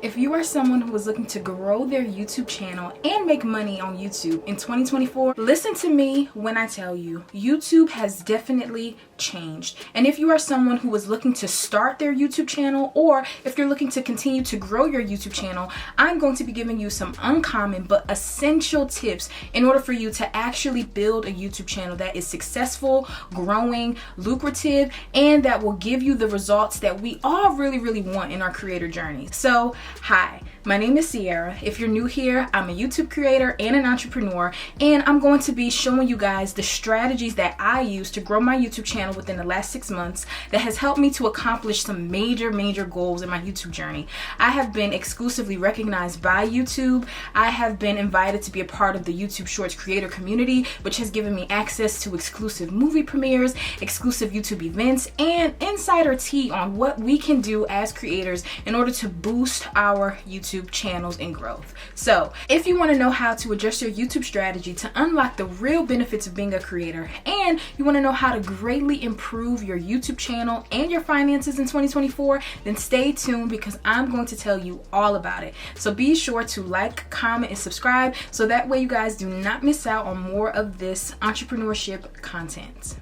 If you are someone who is looking to grow their YouTube channel and make money on YouTube in 2024, listen to me when I tell you, YouTube has definitely changed. And if you are someone who is looking to start their YouTube channel, or if you're looking to continue to grow your YouTube channel, I'm going to be giving you some uncommon but essential tips in order for you to actually build a YouTube channel that is successful, growing, lucrative, and that will give you the results that we all really want in our creator journey. So, hi, my name is Sierra. If you're new here, I'm a YouTube creator and an entrepreneur, and I'm going to be showing you guys the strategies that I use to grow my YouTube channel within the last 6 months that has helped me to accomplish some major goals in my YouTube journey. I have been exclusively recognized by YouTube. I have been invited to be a part of the YouTube Shorts creator community, which has given me access to exclusive movie premieres, exclusive YouTube events, and insider tea on what we can do as creators in order to boost our YouTube channels and growth. So if you want to know how to adjust your YouTube strategy to unlock the real benefits of being a creator, and you want to know how to greatly improve your YouTube channel and your finances in 2024, then stay tuned because I'm going to tell you all about it. So be sure to like, comment, and subscribe so that way you guys do not miss out on more of this entrepreneurship content.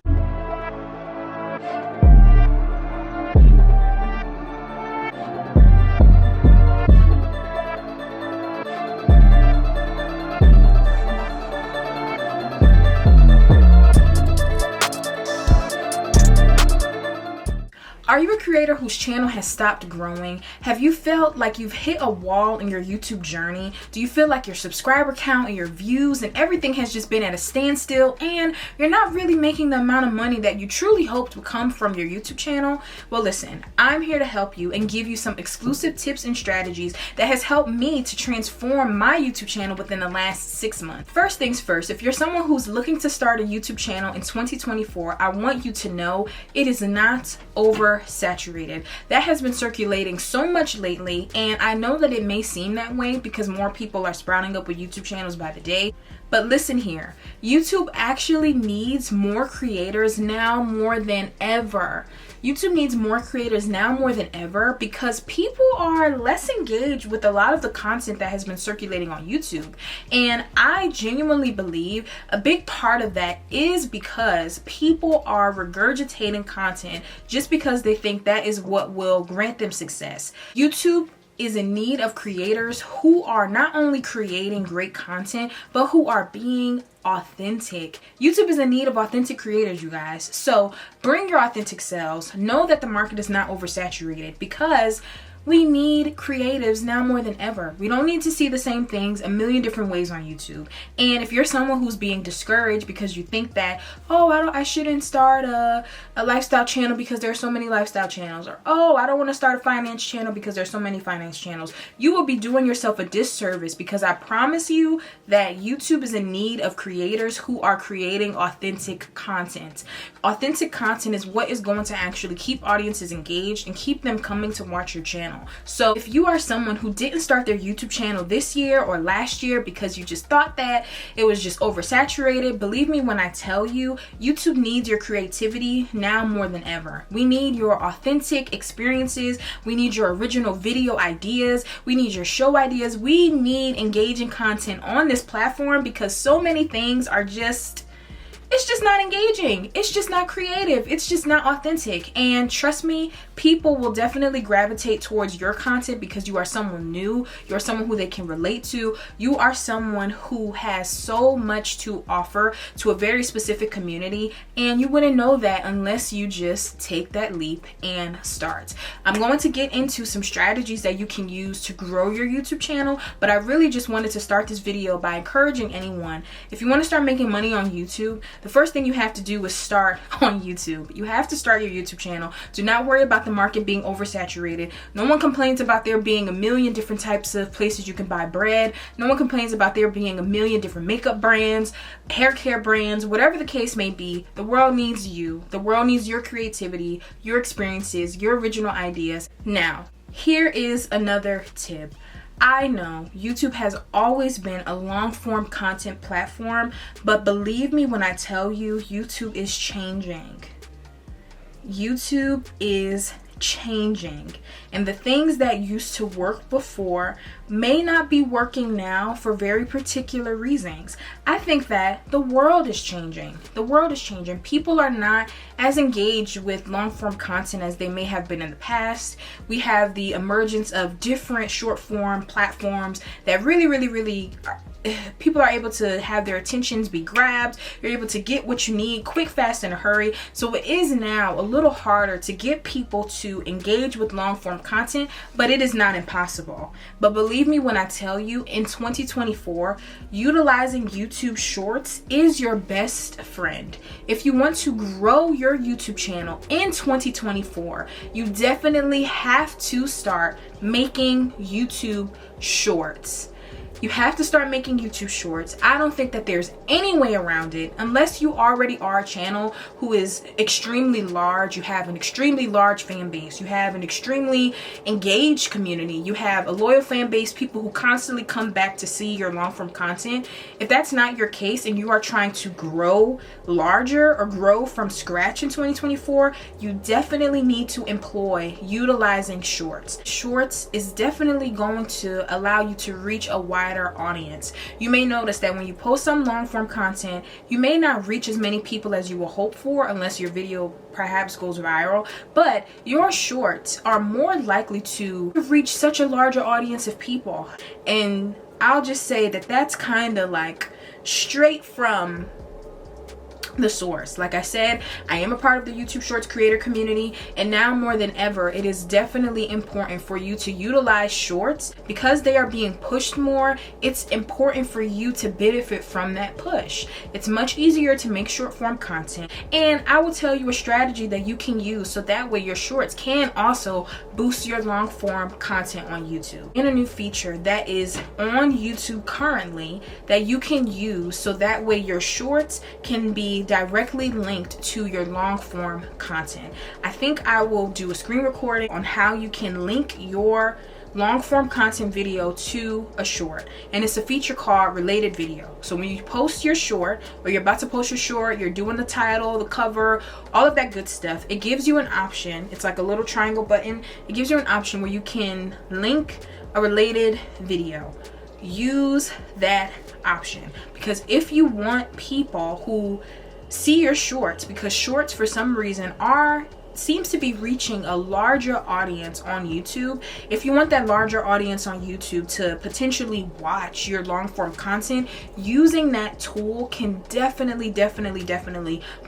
Are you a creator whose channel has stopped growing? Have you felt like you've hit a wall in your YouTube journey? Do you feel like your subscriber count and your views and everything has just been at a standstill and you're not really making the amount of money that you truly hoped would come from your YouTube channel? Well, listen, I'm here to help you and give you some exclusive tips and strategies that has helped me to transform my YouTube channel within the last 6 months. First things first, if you're someone who's looking to start a YouTube channel in 2024, I want you to know it is not oversaturated. That has been circulating so much lately, and I know that it may seem that way because more people are sprouting up with YouTube channels by the day. But listen here, YouTube actually needs more creators now more than ever. YouTube needs more creators now more than ever because people are less engaged with a lot of the content that has been circulating on YouTube. And I genuinely believe a big part of that is because people are regurgitating content just because they think that is what will grant them success. YouTube is in need of creators who are not only creating great content, but who are being authentic. YouTube is in need of authentic creators, you guys. So bring your authentic selves. Know that the market is not oversaturated because we need creatives now more than ever. We don't need to see the same things a million different ways on YouTube. And if you're someone who's being discouraged because you think that, oh, I shouldn't start a lifestyle channel because there are so many lifestyle channels, or oh, I don't want to start a finance channel because there's so many finance channels, you will be doing yourself a disservice because I promise you that YouTube is in need of creators who are creating authentic content. Authentic content is what is going to actually keep audiences engaged and keep them coming to watch your channel. So if you are someone who didn't start their YouTube channel this year or last year because you just thought that it was just oversaturated, believe me when I tell you, YouTube needs your creativity now more than ever. We need your authentic experiences. We need your original video ideas. We need your show ideas. We need engaging content on this platform because so many things are just, it's just not engaging. It's just not creative. It's just not authentic. And trust me, people will definitely gravitate towards your content because you are someone new. You're someone who they can relate to. You are someone who has so much to offer to a very specific community. And you wouldn't know that unless you just take that leap and start. I'm going to get into some strategies that you can use to grow your YouTube channel. But I really just wanted to start this video by encouraging anyone. If you want to start making money on YouTube, the first thing you have to do is start on YouTube. You have to start your YouTube channel. Do not worry about the market being oversaturated. No one complains about there being a million different types of places you can buy bread. No one complains about there being a million different makeup brands, hair care brands, whatever the case may be. The world needs you. The world needs your creativity, your experiences, your original ideas. Now, here is another tip. I know YouTube has always been a long form content platform, but believe me when I tell you, YouTube is changing. YouTube is changing, and the things that used to work before may not be working now for very particular reasons. I think that the world is changing. The world is changing. People are not as engaged with long form content as they may have been in the past. We have the emergence of different short form platforms that really people are able to have their attentions be grabbed. You're able to get what you need quick, fast, in a hurry. So it is now a little harder to get people to engage with long form content, but it is not impossible. But believe me when I tell you, in 2024, utilizing YouTube Shorts is your best friend. If you want to grow your YouTube channel in 2024, you definitely have to start making YouTube Shorts. You have to start making YouTube Shorts. I don't think that there's any way around it unless you already are a channel who is extremely large. You have an extremely large fan base. You have an extremely engaged community. You have a loyal fan base, people who constantly come back to see your long form content. If that's not your case and you are trying to grow larger or grow from scratch in 2024, you definitely need to employ utilizing Shorts. Shorts is definitely going to allow you to reach a wider audience. You may notice that when you post some long form content, you may not reach as many people as you will hope for unless your video perhaps goes viral, but your shorts are more likely to reach such a larger audience of people. And I'll just say that that's kind of like straight from the source. Like I said, I am a part of the YouTube Shorts creator community, and now more than ever, it is definitely important for you to utilize Shorts because they are being pushed more. It's important for you to benefit from that push. It's much easier to make short form content, and I will tell you a strategy that you can use so that way your shorts can also boost your long form content on YouTube. And a new feature that is on YouTube currently that you can use so that way your shorts can be directly linked to your long form content. I think I will do a screen recording on how you can link your long form content video to a short, and it's a feature called related video. So when you post your short, or you're about to post your short, you're doing the title, the cover, all of that good stuff, it gives you an option. It's like a little triangle button. It gives you an option where you can link a related video. Use that option, because if you want people who see your shorts, because shorts for some reason seems to be reaching a larger audience on YouTube. If you want that larger audience on YouTube to potentially watch your long form content, using that tool can definitely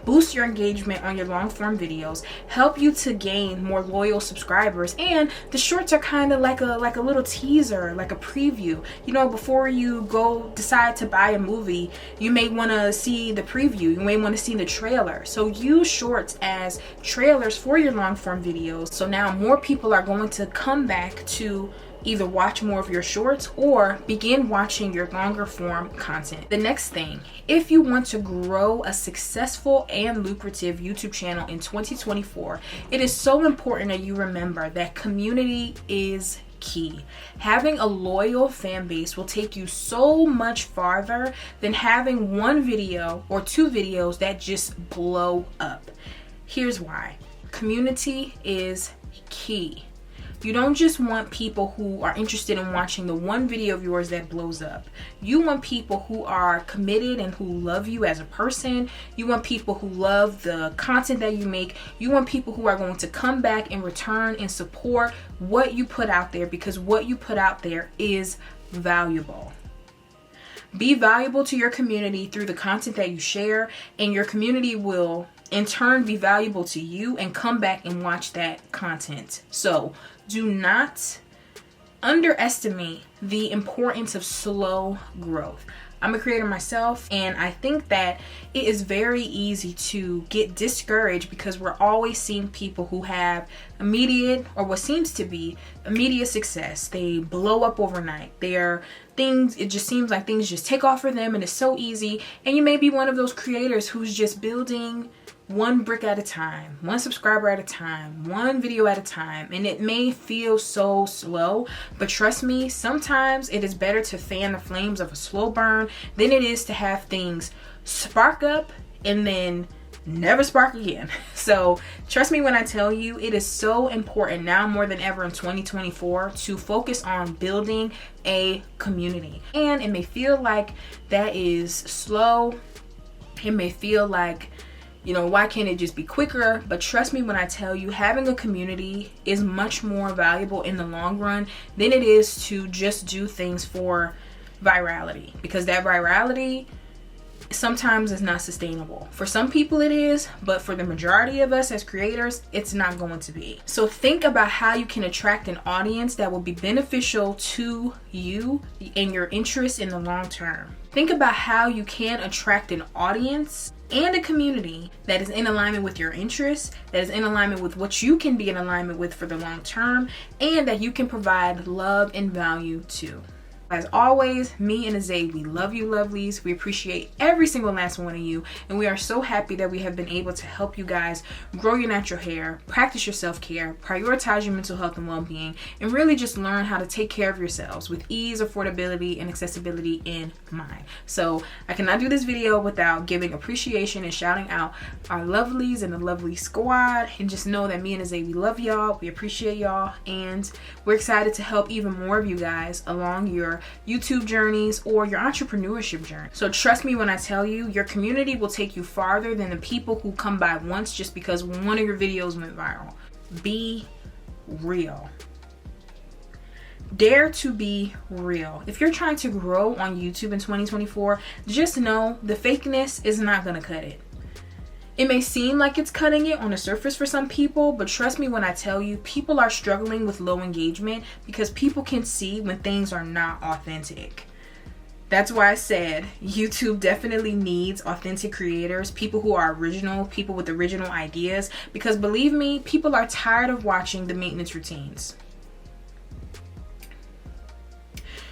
boost your engagement on your long form videos, help you to gain more loyal subscribers. And the shorts are kind of like a little teaser, like a preview. You know, before you go decide to buy a movie, you may want to see the preview, you may want to see the trailer. So use shorts as trailers for your long form videos. So now more people are going to come back to either watch more of your shorts or begin watching your longer form content. The next thing, if you want to grow a successful and lucrative YouTube channel in 2024, it is so important that you remember that community is key. Having a loyal fan base will take you so much farther than having one video or two videos that just blow up. Here's why. Community is key. You don't just want people who are interested in watching the one video of yours that blows up. You want people who are committed and who love you as a person. You want people who love the content that you make. You want people who are going to come back and return and support what you put out there, because what you put out there is valuable. Be valuable to your community through the content that you share, and your community will in turn be valuable to you and come back and watch that content. So do not underestimate the importance of slow growth. I'm a creator myself, and I think that it is very easy to get discouraged because we're always seeing people who have immediate, or what seems to be immediate success. They blow up overnight. It just seems like things just take off for them and it's so easy. And you may be one of those creators who's just building one brick at a time, one subscriber at a time, one video at a time, and it may feel so slow, but trust me, sometimes it is better to fan the flames of a slow burn than it is to have things spark up and then never spark again. So trust me when I tell you, it is so important now more than ever in 2024 to focus on building a community. And it may feel like that is slow. It may feel like, you know, why can't it just be quicker? But trust me when I tell you, having a community is much more valuable in the long run than it is to just do things for virality, because that virality sometimes is not sustainable. For some people it is, but for the majority of us as creators, it's not going to be. So think about how you can attract an audience that will be beneficial to you and your interests in the long term. Think about how you can attract an audience and a community that is in alignment with your interests, that is in alignment with what you can be in alignment with for the long term, and that you can provide love and value to. As always, me and Azay, we love you lovelies. We appreciate every single last one of you. And we are so happy that we have been able to help you guys grow your natural hair, practice your self-care, prioritize your mental health and well-being, and really just learn how to take care of yourselves with ease, affordability, and accessibility in mind. So I cannot do this video without giving appreciation and shouting out our lovelies and the lovely squad. And just know that me and Azay, we love y'all. We appreciate y'all. And we're excited to help even more of you guys along your YouTube journeys or your entrepreneurship journey. So trust me when I tell you, your community will take you farther than the people who come by once just because one of your videos went viral. Be real. Dare to be real. If you're trying to grow on YouTube in 2024, just know the fakeness is not going to cut it. It may seem like it's cutting it on the surface for some people, but trust me when I tell you, people are struggling with low engagement because people can see when things are not authentic. That's why I said YouTube definitely needs authentic creators, people who are original, people with original ideas, because believe me, people are tired of watching the maintenance routines.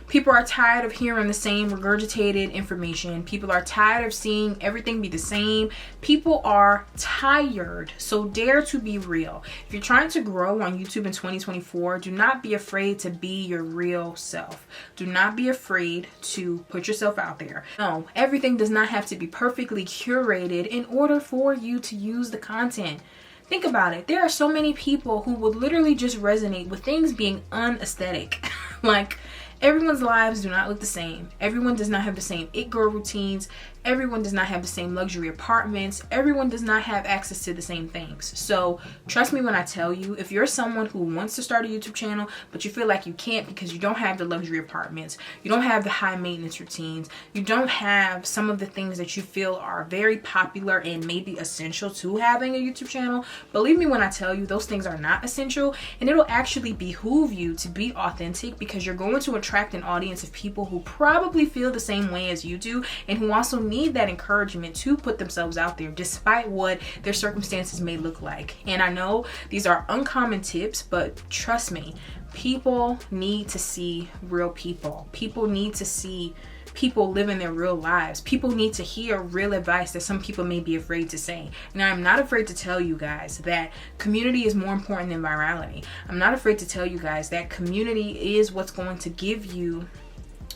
People are tired of hearing the same regurgitated information. People are tired of seeing everything be the same. People are tired. So dare to be real. If you're trying to grow on YouTube in 2024, do not be afraid to be your real self. Do not be afraid to put yourself out there. No, everything does not have to be perfectly curated in order for you to use the content. Think about it. There are so many people who would literally just resonate with things being unaesthetic. Like, everyone's lives do not look the same. Everyone does not have the same it girl routines. Everyone does not have the same luxury apartments. Everyone does not have access to the same things. So trust me when I tell you, if you're someone who wants to start a YouTube channel, but you feel like you can't because you don't have the luxury apartments, you don't have the high maintenance routines, you don't have some of the things that you feel are very popular and maybe essential to having a YouTube channel, believe me when I tell you, those things are not essential, and it'll actually behoove you to be authentic because you're going to attract an audience of people who probably feel the same way as you do and who also need that encouragement to put themselves out there despite what their circumstances may look like. And I know these are uncommon tips, but trust me, people need to see real people. People need to see people living their real lives. People need to hear real advice that some people may be afraid to say. Now, I'm not afraid to tell you guys that community is more important than virality. I'm not afraid to tell you guys that community is what's going to give you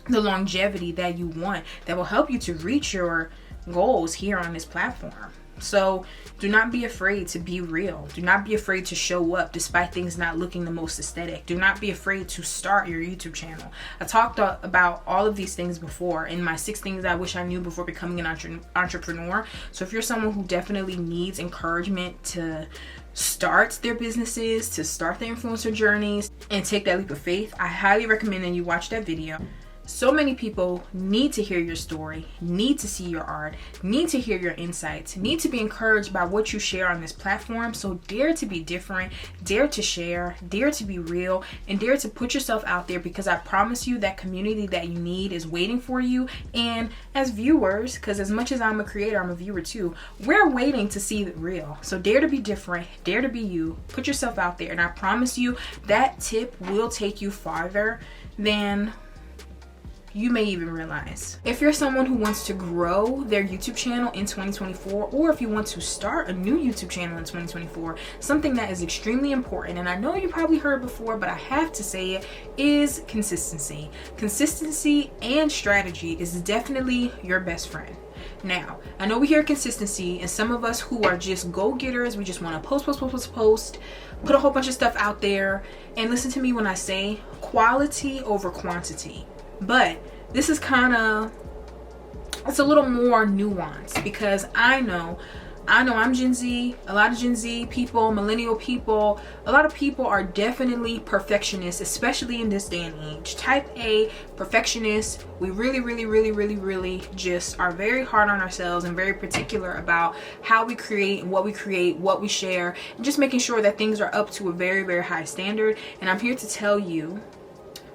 the longevity that you want, that will help you to reach your goals here on this platform. So do not be afraid to be real. Do not be afraid to show up despite things not looking the most aesthetic. Do not be afraid to start your YouTube channel. I talked about all of these things before in my 6 things I wish I knew before becoming an entrepreneur. So if you're someone who definitely needs encouragement to start their businesses, to start their influencer journeys, and take that leap of faith, I highly recommend that you watch that video. So many people need to hear your story, need to see your art, need to hear your insights, need to be encouraged by what you share on this platform. So dare to be different, dare to share, dare to be real, and dare to put yourself out there, because I promise you that community that you need is waiting for you. And as viewers, because as much as I'm a creator, I'm a viewer too, we're waiting to see the real. So dare to be different, dare to be you, put yourself out there, and I promise you that tip will take you farther than you may even realize. If you're someone who wants to grow their YouTube channel in 2024, or if you want to start a new YouTube channel in 2024, something that is extremely important, and I know you probably heard before, but I have to say it, is consistency. Consistency and strategy is definitely your best friend. Now, I know we hear consistency, and some of us who are just go-getters, we just want to post, put a whole bunch of stuff out there. And listen to me when I say quality over quantity. But this is it's a little more nuanced, because I know I'm Gen Z. A lot of Gen Z people, millennial people, a lot of people are definitely perfectionists, especially in this day and age. Type A perfectionists. We really just are very hard on ourselves and very particular about how we create, what we share, and just making sure that things are up to a very high standard. And I'm here to tell you,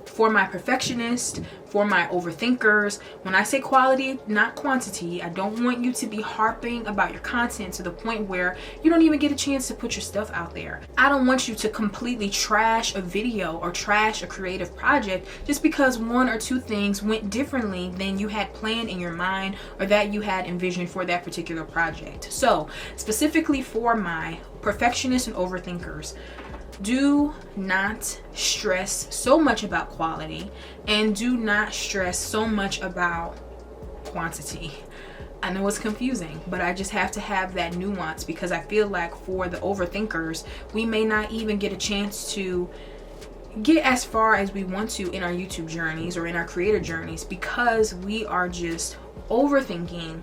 for my perfectionists, for my overthinkers, when I say quality, not quantity, I don't want you to be harping about your content to the point where you don't even get a chance to put your stuff out there. I don't want you to completely trash a video or trash a creative project just because one or two things went differently than you had planned in your mind or that you had envisioned for that particular project. So, specifically for my perfectionists and overthinkers, do not stress so much about quality, and do not stress so much about quantity. I know it's confusing, but I just have to have that nuance, because I feel like for the overthinkers, we may not even get a chance to get as far as we want to in our YouTube journeys or in our creator journeys, because we are just overthinking,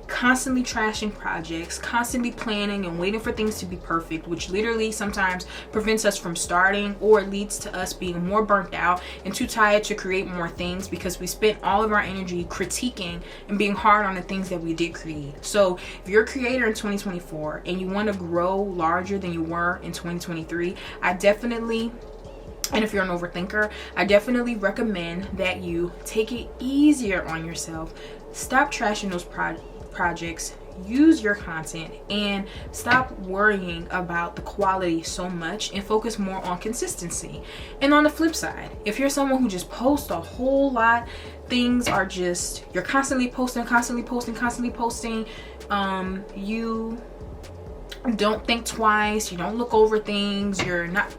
constantly trashing projects, constantly planning and waiting for things to be perfect, which literally sometimes prevents us from starting, or leads to us being more burnt out and too tired to create more things, because we spent all of our energy critiquing and being hard on the things that we did create. So if you're a creator in 2024 and you want to grow larger than you were in 2023, and if you're an overthinker, I definitely recommend that you take it easier on yourself. Stop trashing those projects, use your content, and stop worrying about the quality so much and focus more on consistency. And on the flip side, if you're someone who just posts a whole lot, things are just, you're constantly posting, you don't think twice, you don't look over things, you're not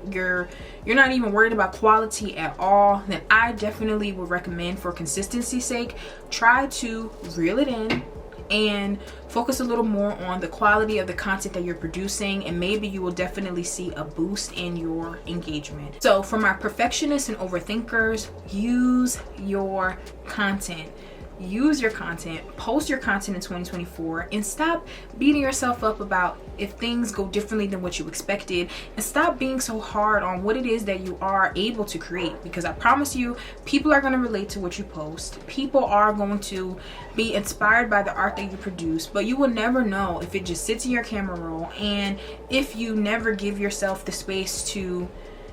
even worried about quality at all, then I definitely would recommend, for consistency's sake, try to reel it in and focus a little more on the quality of the content that you're producing, and maybe you will definitely see a boost in your engagement. So for my perfectionists and overthinkers, use your content. Use your content, post your content in 2024, and stop beating yourself up about if things go differently than what you expected, and stop being so hard on what it is that you are able to create, because I promise you, people are going to relate to what you post. People are going to be inspired by the art that you produce, but you will never know if it just sits in your camera roll and if you never give yourself the space to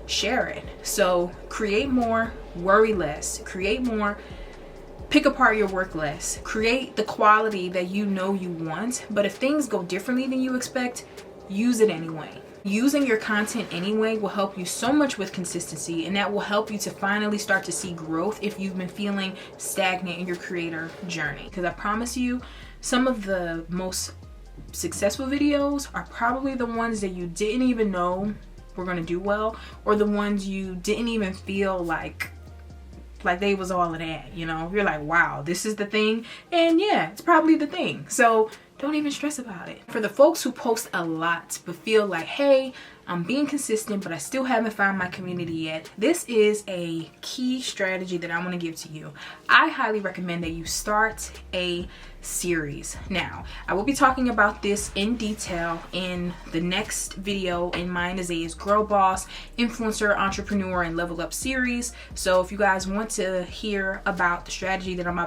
share it. So create more, worry less. Create more, pick apart your work less. Create the quality that you know you want, but if things go differently than you expect, use it anyway. Using your content anyway will help you so much with consistency, and that will help you to finally start to see growth if you've been feeling stagnant in your creator journey. Because I promise you, some of the most successful videos are probably the ones that you didn't even know were going to do well, or the ones you didn't even feel like they was all of that, you know. You're like, wow, this is the thing, and yeah, it's probably the thing. So don't even stress about it. For the folks who post a lot but feel like, hey, I'm being consistent, but I still haven't found my community yet, this is a key strategy that I want to give to you. I highly recommend that you start a series. Now, I will be talking about this in detail in the next video in Mind Isaiah's Girl Boss, Influencer, Entrepreneur, and Level Up series. So if you guys want to hear about the strategy that I'm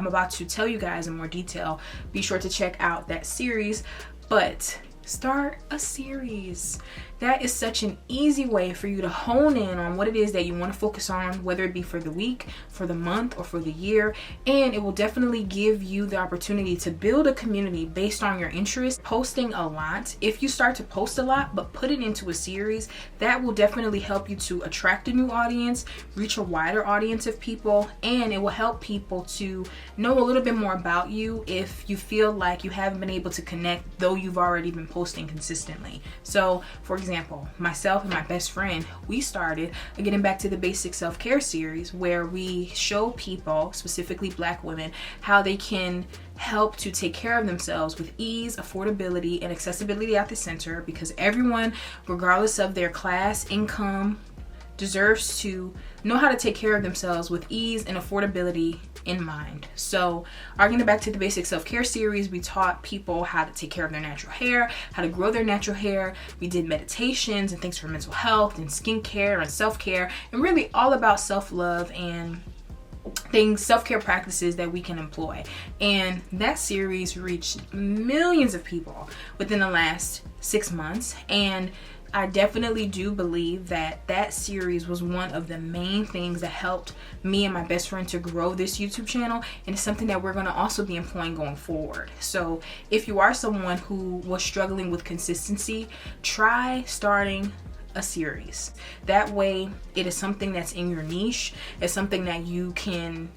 about to tell you guys in more detail, be sure to check out that series. But start a series. That is such an easy way for you to hone in on what it is that you want to focus on, whether it be for the week, for the month, or for the year. And it will definitely give you the opportunity to build a community based on your interests. Posting a lot, if you start to post a lot but put it into a series, that will definitely help you to attract a new audience, reach a wider audience of people, and it will help people to know a little bit more about you if you feel like you haven't been able to connect, though you've already been posting consistently. So for example, myself and my best friend, we started a Getting Back to the Basics self-care series where we show people, specifically Black women, how they can help to take care of themselves with ease, affordability, and accessibility at the center, because everyone, regardless of their class, income, deserves to know how to take care of themselves with ease and affordability in mind. So our Getting Back to the Basics self-care series, we taught people how to take care of their natural hair, how to grow their natural hair. We did meditations and things for mental health and skincare and self-care, and really all about self-love and things, self-care practices that we can employ. And that series reached millions of people within the last 6 months, and I definitely do believe that that series was one of the main things that helped me and my best friend to grow this YouTube channel, and it's something that we're going to also be employing going forward. So if you are someone who was struggling with consistency, try starting a series. That way it is something that's in your niche. It's something that you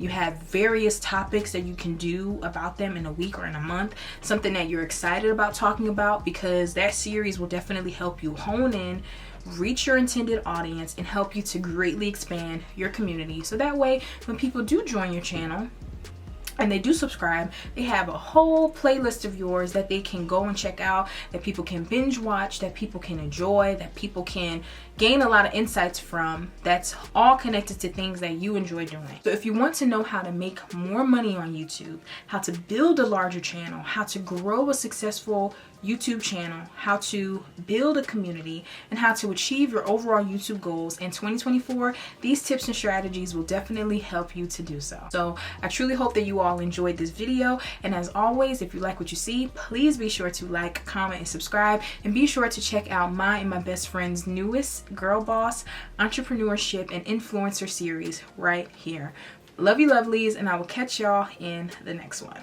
have various topics that you can do about them in a week or in a month, something that you're excited about talking about, because that series will definitely help you hone in, reach your intended audience, and help you to greatly expand your community. So that way when people do join your channel and they do subscribe, they have a whole playlist of yours that they can go and check out, that people can binge watch, that people can enjoy, that people can gain a lot of insights from, that's all connected to things that you enjoy doing. So if you want to know how to make more money on YouTube, how to build a larger channel, how to grow a successful YouTube channel, how to build a community, and how to achieve your overall YouTube goals in 2024, these tips and strategies will definitely help you to do so. So I truly hope that you all enjoyed this video, and as always, if you like what you see, please be sure to like, comment, and subscribe, and be sure to check out my and my best friend's newest Girl Boss Entrepreneurship and Influencer series right here. Love you lovelies, and I will catch y'all in the next one.